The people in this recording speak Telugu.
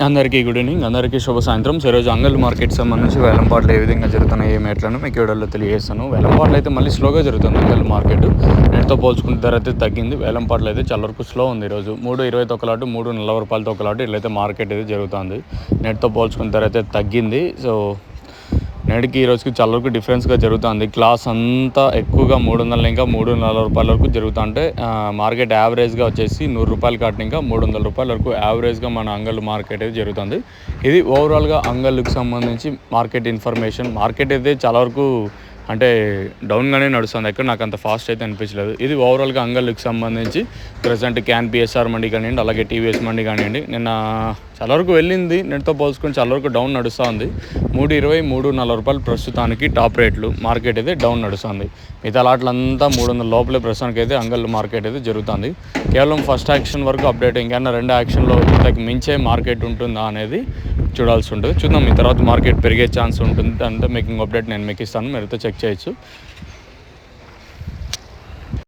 అందరికీ గుడ్ ఈవినింగ్, అందరికీ శుభ సాయంత్రం. ఈరోజు అంగల్ మార్కెట్ సంబంధించి వేలంపాట్లు ఏ విధంగా జరుగుతున్నాయి, ఏమి ఎట్లను మీకు వీడియోలో తెలియజేస్తాను. వేలంపాట్లు అయితే మళ్ళీ స్లోగా జరుగుతుంది. అంగల్ మార్కెట్ నేటితో పోల్చుకుంటే ధర అయితే తగ్గింది. వేలంపాట్లు అయితే చాలా వరకు స్లో ఉంది. ఈరోజు 3.20 ఒక లాటు, 3.40 రూపాయలతో ఒక లాటు ఇట్లయితే మార్కెట్ అయితే జరుగుతుంది. నేటితో పోల్చుకుంటే ధర అయితే తగ్గింది. సో నేటికి ఈ రోజుకి చాలా వరకు డిఫరెన్స్గా జరుగుతుంది. క్లాస్ అంతా ఎక్కువగా 300 ఇంకా 340 రూపాయల వరకు జరుగుతుంటే మార్కెట్ యావరేజ్గా వచ్చేసి 100 రూపాయలు కాటిన ఇంకా 300 రూపాయల వరకు యావరేజ్గా మన అంగల్ మార్కెట్ అయితే జరుగుతుంది. ఇది ఓవరాల్గా అంగల్కి సంబంధించి మార్కెట్ ఇన్ఫర్మేషన్. మార్కెట్ అయితే చాలా వరకు అంటే డౌన్గానే నడుస్తుంది. ఎక్కడ నాకు అంత ఫాస్ట్ అయితే అనిపించలేదు. ఇది ఓవరాల్గా అంగల్కి సంబంధించి ప్రజెంట్ క్యాన్ పిఎస్ఆర్ మండి కానివ్వండి, అలాగే టీవీఎస్ మండి కానివ్వండి, నిన్న చాలా వరకు వెళ్ళింది. నెట్తో పోల్చుకొని చాలా వరకు డౌన్ నడుస్తూ ఉంది. 3.20, 3.40 రూపాయలు ప్రస్తుతానికి టాప్ రేట్లు. మార్కెట్ అయితే డౌన్ నడుస్తుంది. మిగతా లాట్లంతా 300 లోపలే ప్రస్తుతానికి అయితే అంగల్ మార్కెట్ అయితే జరుగుతుంది. కేవలం ఫస్ట్ యాక్షన్ వరకు అప్డేట్, ఇంకైనా రెండు యాక్షన్లో ఇంతకు మించే మార్కెట్ ఉంటుందా అనేది చూడాల్సి ఉంటుంది. చూద్దాం, ఈ తర్వాత మార్కెట్ పెరిగే ఛాన్స్ ఉంటుంది అంటే మేకింగ్ అప్డేట్ నేను మీకు ఇస్తాను, మీరైతే చెక్ చేయొచ్చు.